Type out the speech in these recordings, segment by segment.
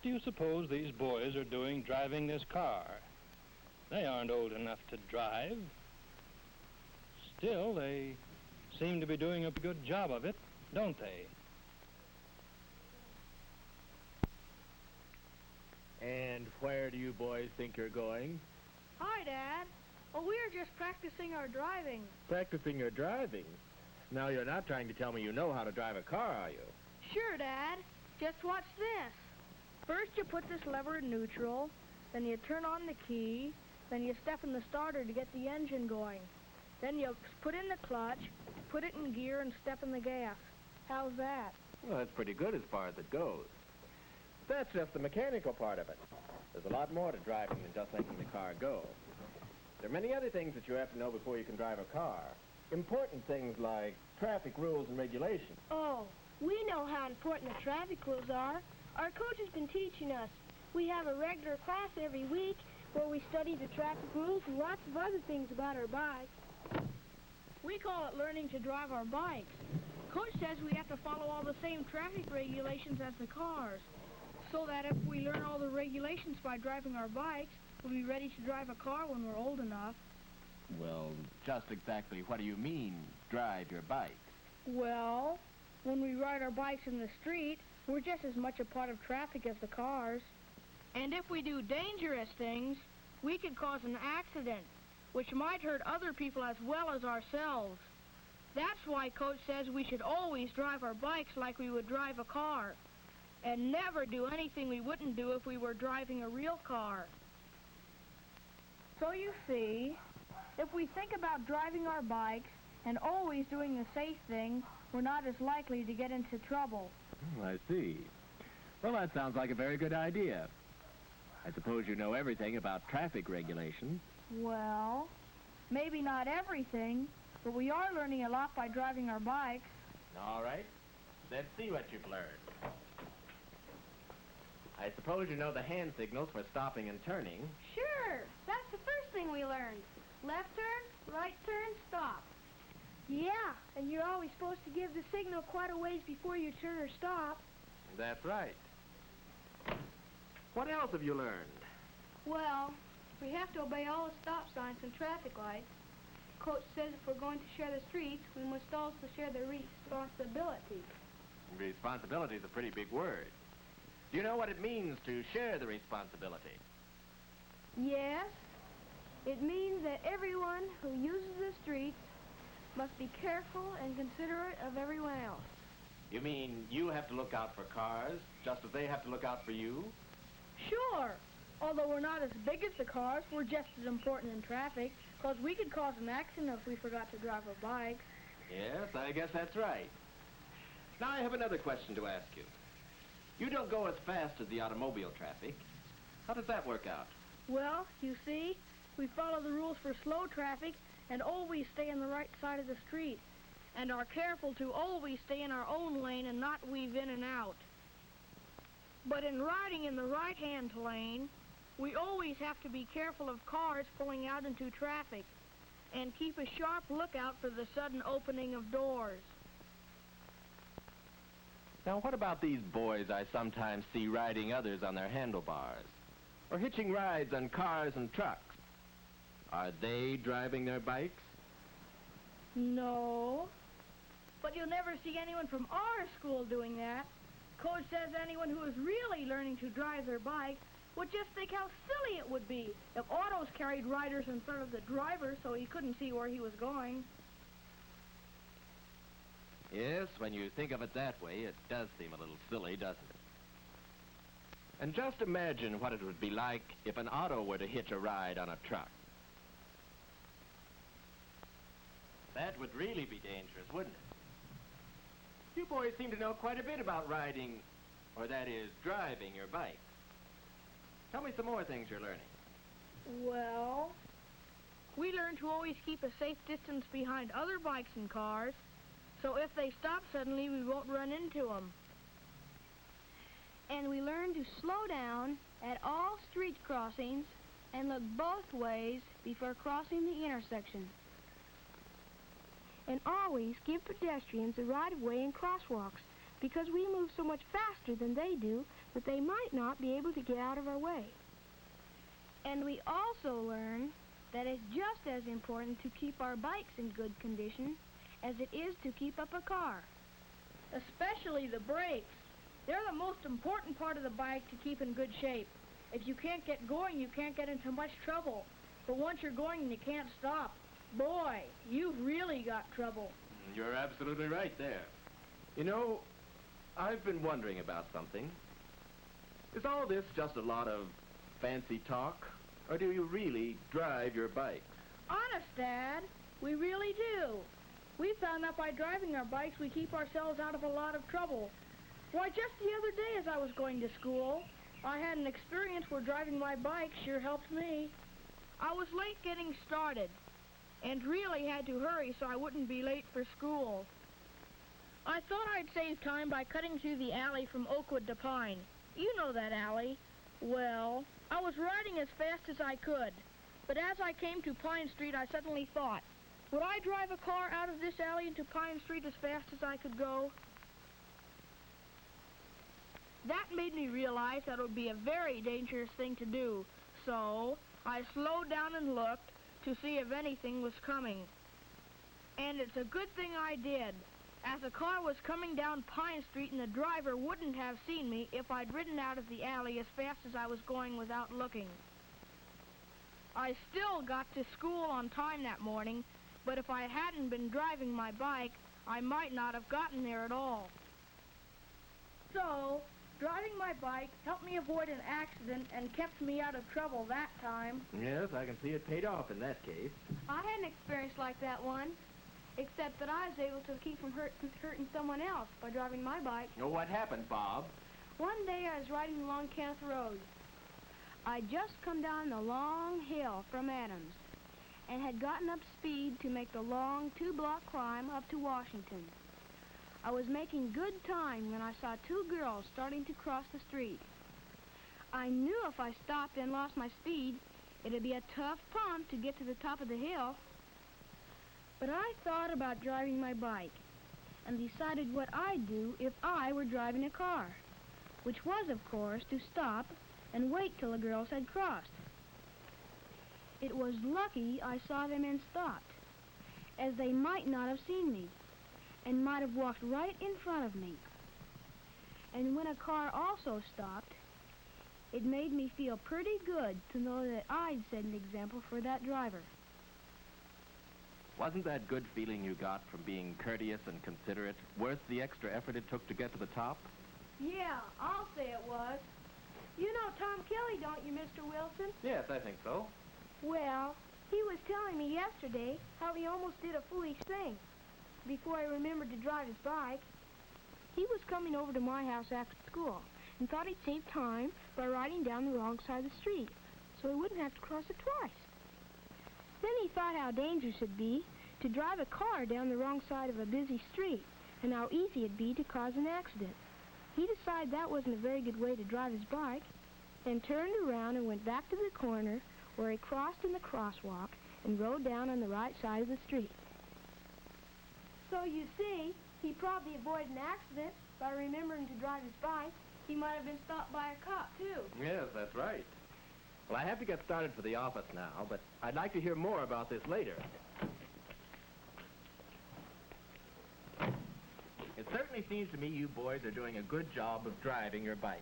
do you suppose these boys are doing driving this car? They aren't old enough to drive. Still, they seem to be doing a good job of it, don't they? And where do you boys think you're going? Hi, Dad. Well, we're just practicing our driving. Practicing your driving? Now, you're not trying to tell me you know how to drive a car, are you? Sure, Dad. Just watch this. First, you put this lever in neutral, then you turn on the key, then you step in the starter to get the engine going. Then you put in the clutch, put it in gear, and step in the gas. How's that? Well, that's pretty good as far as it goes. That's just the mechanical part of it. There's a lot more to driving than just making the car go. There are many other things that you have to know before you can drive a car. Important things like traffic rules and regulations. Oh, we know how important the traffic rules are. Our coach has been teaching us. We have a regular class every week where we study the traffic rules and lots of other things about our bikes. We call it learning to drive our bikes. Coach says we have to follow all the same traffic regulations as the cars, so that if we learn all the regulations by driving our bikes, we'll be ready to drive a car when we're old enough. Well, just exactly what do you mean, drive your bike? Well, when we ride our bikes in the street, we're just as much a part of traffic as the cars. And if we do dangerous things, we could cause an accident, which might hurt other people as well as ourselves. That's why Coach says we should always drive our bikes like we would drive a car, and never do anything we wouldn't do if we were driving a real car. So you see, if we think about driving our bikes and always doing the safe thing, we're not as likely to get into trouble. I see. Well, that sounds like a very good idea. I suppose you know everything about traffic regulations. Well, maybe not everything, but we are learning a lot by driving our bikes. All right. Let's see what you've learned. I suppose you know the hand signals for stopping and turning. Sure, that's the first thing we learned. Left turn, right turn, stop. Yeah, and you're always supposed to give the signal quite a ways before you turn or stop. That's right. What else have you learned? Well, we have to obey all the stop signs and traffic lights. Coach says if we're going to share the streets, we must also share the responsibility. Responsibility is a pretty big word. Do you know what it means to share the responsibility? Yes. It means that everyone who uses the streets must be careful and considerate of everyone else. You mean you have to look out for cars, just as they have to look out for you? Sure. Although we're not as big as the cars, we're just as important in traffic, because we could cause an accident if we forgot to drive our bikes. Yes, I guess that's right. Now I have another question to ask you. You don't go as fast as the automobile traffic. How does that work out? Well, you see, we follow the rules for slow traffic and always stay on the right side of the street, and are careful to always stay in our own lane and not weave in and out. But in riding in the right-hand lane, we always have to be careful of cars pulling out into traffic and keep a sharp lookout for the sudden opening of doors. Now, what about these boys I sometimes see riding others on their handlebars, or hitching rides on cars and trucks? Are they driving their bikes? No. But you'll never see anyone from our school doing that. Coach says anyone who is really learning to drive their bike would just think how silly it would be if autos carried riders in front of the driver so he couldn't see where he was going. Yes, when you think of it that way, it does seem a little silly, doesn't it? And just imagine what it would be like if an auto were to hitch a ride on a truck. That would really be dangerous, wouldn't it? You boys seem to know quite a bit about riding, or that is, driving your bike. Tell me some more things you're learning. Well, we learn to always keep a safe distance behind other bikes and cars, so if they stop suddenly, we won't run into them. And we learn to slow down at all street crossings and look both ways before crossing the intersection. And always give pedestrians the right of way in crosswalks. because we move so much faster than they do that they might not be able to get out of our way. And we also learn that it's just as important to keep our bikes in good condition as it is to keep up a car. Especially the brakes. They're the most important part of the bike to keep in good shape. If you can't get going, you can't get into much trouble. But once you're going and you can't stop, boy, you've really got trouble. You're absolutely right there. You know, I've been wondering about something. Is all this just a lot of fancy talk, or do you really drive your bikes? Honest, Dad, we really do. We found that by driving our bikes, we keep ourselves out of a lot of trouble. Why, just the other day as I was going to school, I had an experience where driving my bike sure helped me. I was late getting started, and really had to hurry so I wouldn't be late for school. I thought I'd save time by cutting through the alley from Oakwood to Pine. You know that alley. Well, I was riding as fast as I could, but as I came to Pine Street, I suddenly thought, would I drive a car out of this alley into Pine Street as fast as I could go? That made me realize that it would be a very dangerous thing to do, so I slowed down and looked to see if anything was coming. And it's a good thing I did, as the car was coming down Pine Street and the driver wouldn't have seen me if I'd ridden out of the alley as fast as I was going without looking. I still got to school on time that morning, but if I hadn't been driving my bike, I might not have gotten there at all. So, driving my bike helped me avoid an accident and kept me out of trouble that time. Yes, I can see it paid off in that case. I had an experience like that one, except that I was able to keep from hurting someone else by driving my bike. Oh, what happened, Bob? One day I was riding along Kenneth Road. I'd just come down the long hill from Adams and had gotten up speed to make the long 2-block climb up to Washington. I was making good time when I saw 2 girls starting to cross the street. I knew if I stopped and lost my speed, it'd be a tough pump to get to the top of the hill. But I thought about driving my bike and decided what I'd do if I were driving a car, which was, of course, to stop and wait till the girls had crossed. It was lucky I saw them and stopped, as they might not have seen me and might have walked right in front of me. And when a car also stopped, it made me feel pretty good to know that I'd set an example for that driver. Wasn't that good feeling you got from being courteous and considerate worth the extra effort it took to get to the top? Yeah, I'll say it was. You know Tom Kelly, don't you, Mr. Wilson? Yes, I think so. Well, he was telling me yesterday how he almost did a foolish thing before he remembered to drive his bike. He was coming over to my house after school and thought he'd save time by riding down the wrong side of the street so he wouldn't have to cross it twice. Then he thought how dangerous it'd be to drive a car down the wrong side of a busy street and how easy it'd be to cause an accident. He decided that wasn't a very good way to drive his bike and turned around and went back to the corner where he crossed in the crosswalk and rode down on the right side of the street. So you see, he probably avoided an accident by remembering to drive his bike. He might have been stopped by a cop, too. Yes, that's right. Well, I have to get started for the office now, but I'd like to hear more about this later. It certainly seems to me you boys are doing a good job of driving your bikes.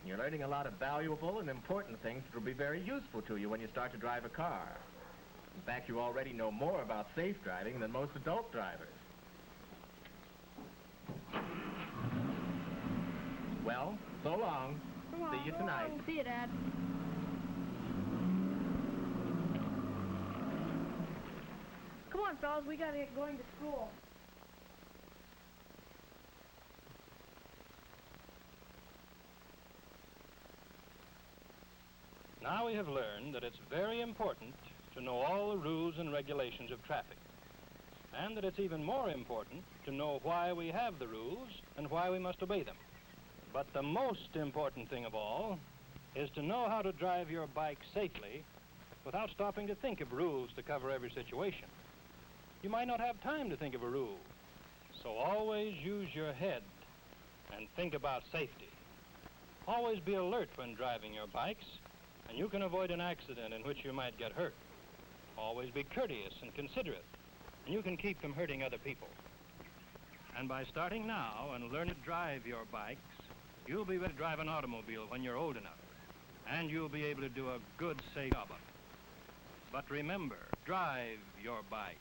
You're learning a lot of valuable and important things that will be very useful to you when you start to drive a car. In fact, you already know more about safe driving than most adult drivers. Well, so long. See you tonight. See you, Dad. Come on, fellas, we gotta get going to school. Now we have learned that it's very important to know all the rules and regulations of traffic, and that it's even more important to know why we have the rules and why we must obey them. But the most important thing of all is to know how to drive your bike safely without stopping to think of rules to cover every situation. You might not have time to think of a rule, so always use your head and think about safety. Always be alert when driving your bikes, and you can avoid an accident in which you might get hurt. Always be courteous and considerate, and you can keep from hurting other people. And by starting now and learning to drive your bikes, you'll be ready to drive an automobile when you're old enough, and you'll be able to do a good, safe job of it. But remember, drive your bike.